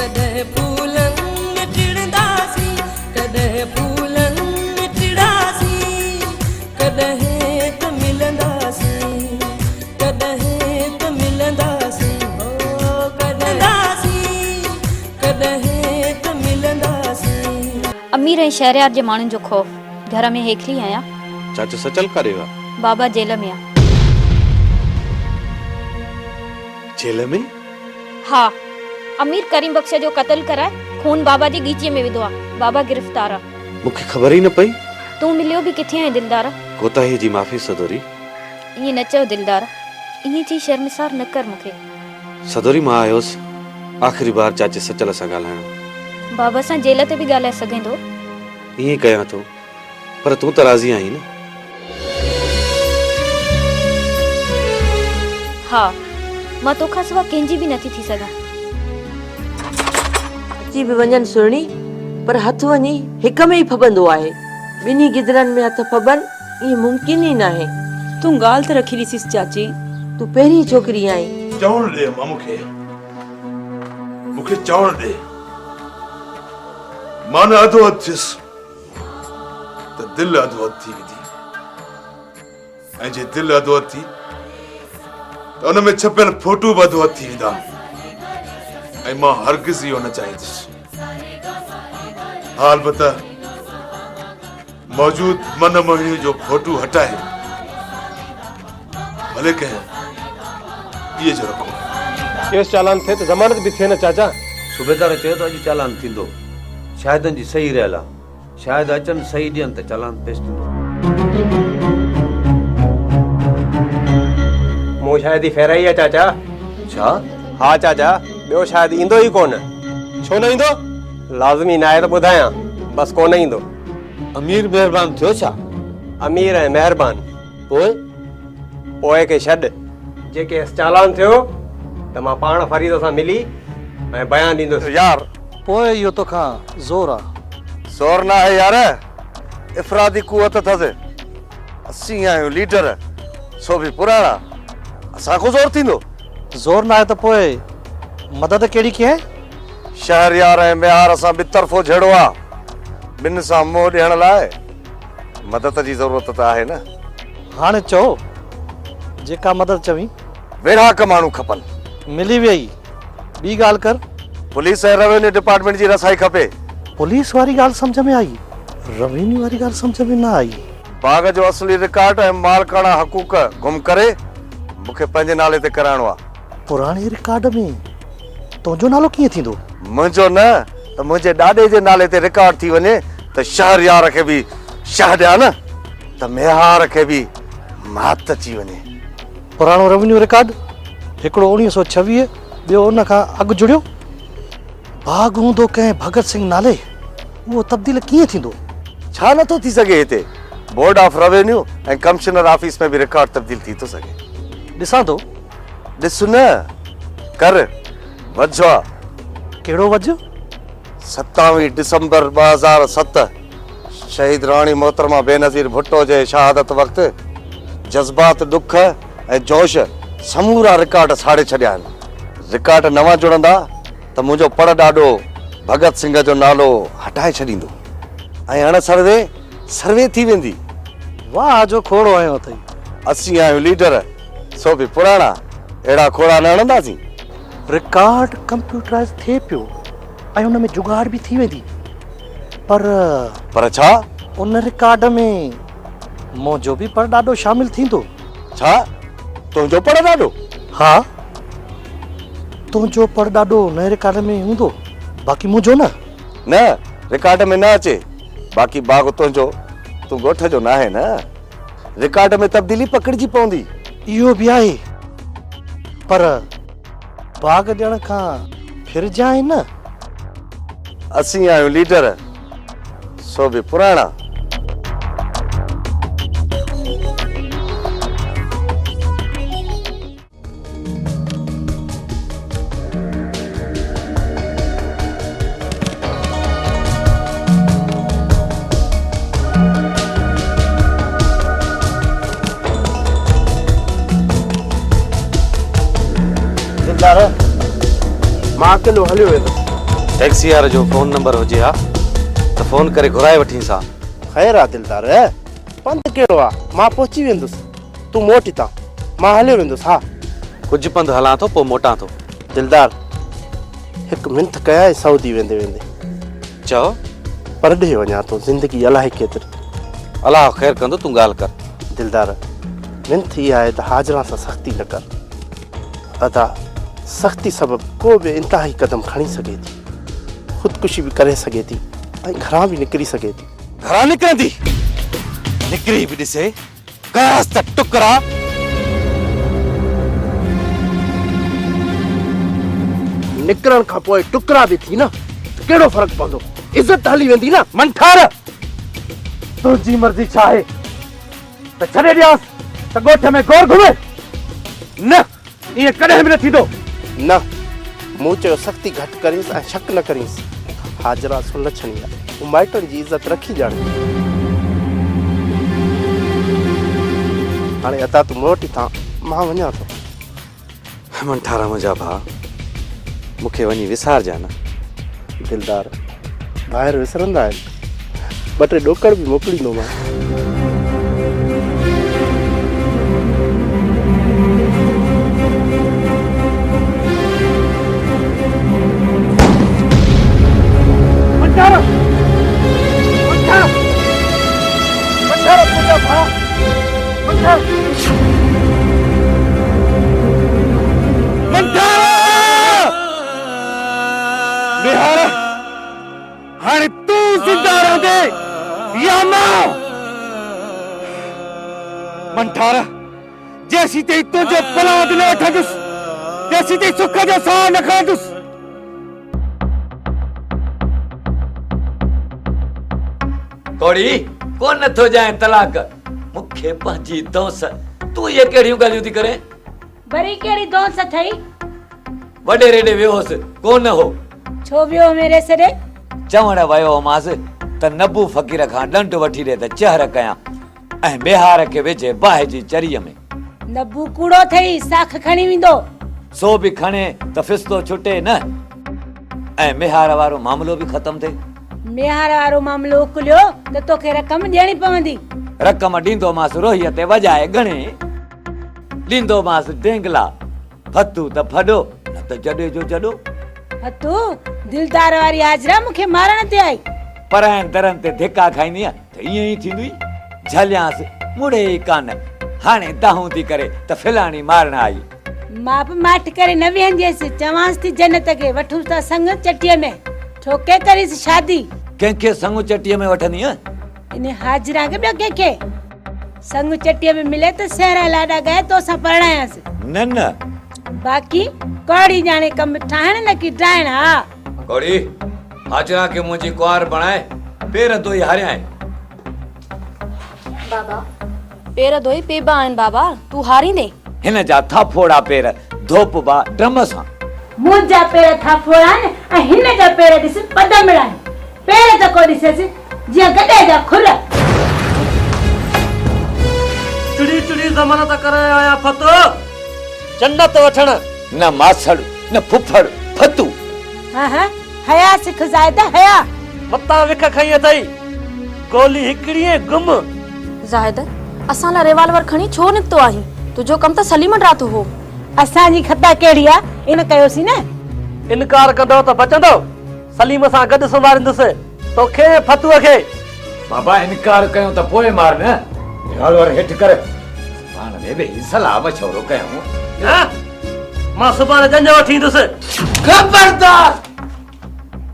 कॾहिं फूलनि टिड़ंदासीं, कॾहिं फूलनि टिड़ासीं, कॾहिं त मिलंदासीं, कॾहिं त मिलंदासीं, हो कॾहिं त मिलंदासीं। अमीर ऐं शहरियार जे माण्हुनि जो ख़ौफ़ घर में हेखली आहियां। चाचा सचल करे वा बाबा जेल में आहे। जेल में? हाँ, अमीर करीम बख्श जो कत्ल कराए खून बाबा जी गीचीअ में विधो आहे। बाबा गिरफ्तार आहे। मूंखे ख़बर ई न पई। तूं मिलियो बि किथे आहे दिलदार? कोताही जी माफ़ी सदोरी। ईअं न चयो दिलदार, ईअं चई शर्मिसार न कर मूंखे। सदोरी मां आयोसि आख़िरी बार चाचे सचल सां ॻाल्हाइण। बाबा सां जेल ते बि ॻाल्हाए सघंदो? ईअं कयां थो, पर तूं त राज़ी आहीं न? हाँ, मां तोखां सिवा कंहिंजी बि नथी थी सघां। अची बि वञनि सुहिणी, पर हथ वञी हिक में ई फबंदो आहे। ॿिन्ही गिदरनि में हथ फबनि ईअं मुमकिन ई न आहे। तूं ॻाल्हि त रखी ॾिसीस चाची। तूं पहिरीं छोकिरी आहीं। चवण ॾे मां मूंखे चवण ॾे। मां न अधो हथ थियुसि त दिलि अधो हथ थी वेंदी, ऐं जे दिलि अधो हथ थी त उन में छपियल फोटू बि अधो हथ थी वेंदा, ऐं मां हरगिज़ इहो न चाहींदुसि। हाल बता मौजूद मन मोहिनी जो फोटू हटाए भले कहे ये जो रखो। केस चालान थे तो जमानत भी थे न चाचा। सूबेदार चयो तो अॼु चालान थींदो। शाहिदनि जी सही रहियल आहे। शायद अचनि सही ॾियनि त चालान पेश थींदो। मूं शायद ही फेराई है चाचा। छा? हाँ चाचा, ॿियो शायद ईंदो ही कोन। छो न ईंदो? लाज़मी न आहे त ॿुधायां, बस कोन ईंदो। अमीर मेहरबान थियो छा? अमीर ऐं मेहरबान पोइ के छॾ। जेके चालान थियो त मां पाण फरीद सां मिली ऐं बयान ॾींदुसि। यार पोइ इहो तोखां ज़ोर आहे। ज़ोर न आहे यार, इफ़रादी कुवत अथसि। असीं आहियूं लीडर, सो बि पुराणा। असांखो ज़ोर थींदो? ज़ोर न आहे त पोइ मदद कहिड़ी कीअं? शहरयार ऐं मेहार असां ॿि तरफ़ो जहिड़ो आहे। ॿिनि सां मुंहुं ॾियण लाइ मदद जी ज़रूरत त आहे न। हाणे चओ जेका मदद चवी। वेढ़ाक माण्हू खपनि। मिली वई। ॿी ॻाल्हि कर। पुलिस ऐं रेवेन्यू डिपार्टमेंट जी रसाई खपे। पुलिस वारी ॻाल्हि सम्झ में आई, रेवेन्यू वारी ॻाल्हि सम्झ में न आई। बाग जो असली रिकॉर्ड ऐं मालकाना हक़ूक़ गुम करे मूंखे पंहिंजे नाले ते कराइणो आहे। पुराणे रिकॉर्ड में तुंहिंजो नालो कीअं थींदो? मुंहिंजो न त मुंहिंजे ॾाॾे जे नाले ते रिकॉर्ड थी वञे त शहरयार खे बि शह ॾियां न, त मेहार खे बि मात अची वञे। पुराणो रेवेन्यू रिकॉर्ड हिकिड़ो 1926, ॿियो उन खां अॻु जुड़ियो। बाग हूंदो कंहिं भगत सिंह नाले, उहो तब्दील कीअं थींदो? छा नथो थी सघे? हिते बोर्ड ऑफ रेवेन्यू ऐं कमिश्नर ऑफिस में बि रिकॉर्ड तब्दील थी थो सघे। ॾिसां थो। ॾिस न कर। वझो आहे। कहिड़ो वझ? 27 दिसंबर 2007 शहीद राणी मोहतरमा बेनज़ीर भुट्टो जे शहादत वक़्तु जज़्बात, ॾुख ऐं जोश समूरा रिकॉर्ड साड़े छॾिया आहिनि। रिकॉर्ड नवां जुड़ंदा त मुंहिंजो पड़ ॾाॾो भगत सिंह जो नालो हटाए छॾींदो ऐं हाणे सर्वे थी वेंदी। वाह जो खोड़ो आयो अथई। असीं आहियूं लीडर, सो बि पुराणा। अहिड़ा खोड़ा न हणंदासीं। रिकॉर्ड कंप्यूटराइज थिए पियो ऐं उन में जुगाड़ बि थी वेंदी, पर छा? उन रिकॉर्ड में मुंहिंजो बि पर ॾाढो शामिल थींदो। छा? तुंहिंजो पर ॾाढो? हाँ, तुंहिंजो पर ॾाढो नए रिकॉर्ड में हूंदो, बाक़ी मुंहिंजो न। न रिकॉर्ड में न अचे, बाक़ी बाग तुंहिंजो, तूं ॻोठ जो न आहे न। रिकॉर्ड में तब्दीली पकड़जी पवंदी। इहो बि आहे, पर बाग ॾियण खां फिरजाए न। असीं आहियूं लीडर, सो बि पुराणा। मां अकेलो हलियो वेंदुसि। टैक्सी वारे जो फोन नंबर हुजे हा त फोन करे घुराए वठी सा। ख़ैर आहे दिलदार, पंधु कहिड़ो आहे, मां पहुची वेंदुसि, तूं मोट हितां, मां हलियो वेंदुसि। हा कुछ पंधु हलां थो पोइ मोटां थो। दिलदार, हिकु मिंथ कया सऊदी वेंदे वेंदे। चओ। परॾे वञा थो, ज़िंदगी अलाए केतिरी। अलाह ख़ैर कंदो, तूं ॻाल्हि कर। दिलदार, मिंथ इहा आहे त हाजरा सां सख़्ती न कर। अदा सख़्ती सबबु को बि इंतिहाई क़दम खणी सघे थी, ख़ुदकुशी बि करे सघे थी ऐं घरां बि निकिरी सघे थी। घरां निकिरंदी, निकिरी बि ॾिसे, कयासि त टुकरा। निकिरण खां पोइ टुकरा बि थी न, त कहिड़ो फ़र्क़ु पवंदो, इज़त हली वेंदी न। मंठार, तुंहिंजी मर्ज़ी छा आहे त छॾे ॾियांसि त ॻोठ में गोर घुमे? न, ईअं कॾहिं बि न थींदो। न, मूं चयो सख़्ती घटि करींसि ऐं शक न करींसि। हाजरा सुलछणी आहे, हू माइटनि जी इज़त रखी ॼाणे। हाणे अता तूं मोटी था, मां वञा थो। मंठारा मुंहिंजा भाउ, मूंखे वञी विसारजा न। दिलदार, ॿाहिरि विसरंदा आहिनि, ॿ टे ॾोकड़ बि मोकिलींदोमांइ। हाणे तू ज़िंदा रहंदे या मां? मंठार, जेसी ताईं तुंहिंजो पलाद न वठंदुसि, तेसी ताईं सुख जो साह न खणंदुसि। कोड़ी कोन नथो जाए तलाक, मूंखे पंहिंजी दोस। तूं ये कहिड़ियूं ॻाल्हियूं थी करे? वरी कहिड़ी दोस अथई? वॾे रेॾे वियोसि कोन हो। छो वियो मेरे सॾे? चवण वियो हुमांसि त नबू फ़क़ीर खां ॾंड वठी ॾे त चहर कयां ऐं बिहार खे विझे बाहि जी चरीअ में। नबू कूड़ो थई, साख खणी वेंदो। सो बि खणे त फिस्तो छुटे न, ऐं मिहार वारो मामलो बि ख़तम थिए। मिहार वारो मामलो उकलियो त तोखे रक़म ॾियणी पवंदी। रक़म ॾींदोमांसि रोहीअ ते वॼाए घणे, ॾींदोमांसि ढेंगला, फतू त फॾो न त जॾे जो जॾो। फतू, दिलदार वारी हाजरा मूंखे मारण ते आई। पराइण दरनि ते धिका खाईंदी त ईअं ई थींदी। झलियांसि मुड़े ई कान, हाणे दाहूं थी करे त फिलाणी मारण आई। माप माठ करे न वेहंदियसि, चवांसि थी जन्नत खे वठूंसि था संग चटीअ में, ठोके करीसि शादी। कंहिंखे संग चटीअ में वठंदी? इन हाजरा खे ॿियो कंहिंखे संग चटीअ में मिले त सहरा लाॾा ॻाए तोसां परणायांसि। न न, बाक़ी कौड़ी ॼाणे कम ठाहिण न की ठाहिण। हा कौड़ी, हाजरा खे मुंहिंजी कुंवार बणाए, पेर धोई हारियां। बाबा, पेर धोई पेबा आहिनि बाबा, तू हारींदे? हिन जा थाफोड़ा पेर धोपबा ड्रम सां। मुंहिंजा पेर थाफोड़ा आहिनि ऐं हिन जा पेर ॾिस पदमड़ा आहिनि। पेर त को ॾिसेसि जीअं गॾे जा खुर। चुड़ी चुड़ी ज़मानत करे आया फतो, जन्नत वठण। न मासड़, न फुफड़, फतू। हाँ हाँ, हया सिख ज़ायदा हया। मता विख खई अथई, गोली हिकिड़ी गुम। ज़ाहिद, असां लाइ रिवाल्वर खणी छो निकितो आहीं? तुंहिंजो कम त सलीम रातो हो। असांजी खता कहिड़ी आहे, इन कयोसी न। इनकार कंदो त बचंदो, सलीम सां गॾु संभालींदुसि तोखे फतूअ खे। बाबा, इनकार कयूं त पोइ मार न, रिवाल्वर हेठि कर। पाण में बि सलाह मशवरो कयूं। मां सुभाणे जंज वठी ईंदुसि। खबरदार,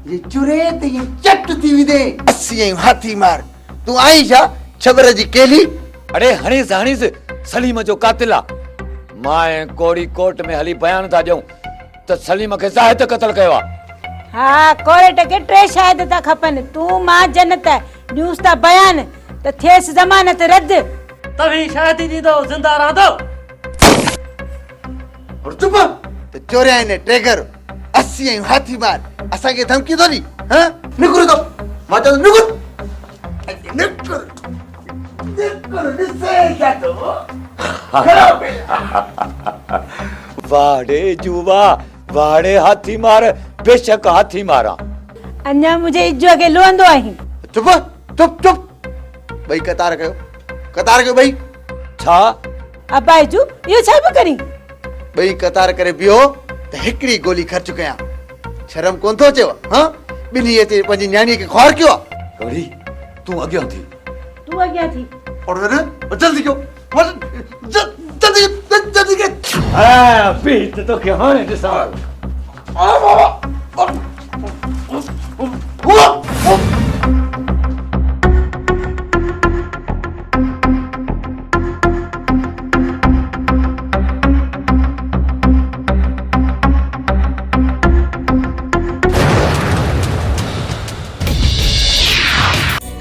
ये चुरे ते ये चट थी विदे। असी हाथी मार, तू आई छा छबर जी केली? अरे हणीस हणीस, सलीम जो कातिल आ। मां कोड़ी कोर्ट में हली बयान था ॾियूं त सलीम खे ज़ाहिद क़त्ल कयो आ। हाँ, कोर्ट खे टे शाहिद था खपनि, तू मां जन्नत न्यूज़ था बयान त थिएसि ज़मानत रद्द। तभी शादी ॾींदो, ज़िंदा रहंदो। और चुप, त चोरिया ने ट्रेगर 80 हाथी मार, असांखे धमकी थो ॾी? हां, निकुर तो, मां चयो निकुर। निकुर निकुर ॾिसे क्या तो? वाड़े जुवा, वाड़े हाथी मार, बेशक हाथी मारा। अञा मुंहिंजे इज्जो खे लोहंदो आहीं। चुप चुप चुप ॿई कतार कयो ॿई। छा अबा इजू इहो छा पियो करी? ॿई कतार करे बीहो त हिकिड़ी गोली ख़र्च कयां। शर्म कोन थो अचेव? हाँ ॿिन्ही अचे पंहिंजी न्याणीअ खे ख्वार कयो आहे। गौरी तूं अॻियां थी। तूं अॻियां थी। और जल्दी कयो जल्दी जल्दी के। हाँ पीत तो क्या हाने ॾिसां।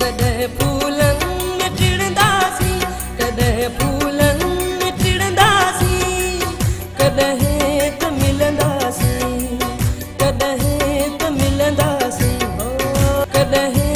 कॾहिं फूलनि में टिड़ंदासीं, कॾहिं फूलनि में टिड़ंदासीं, कॾहिं त मिलंदासीं, कॾहिं त मिलंदासीं, हो कॾहिं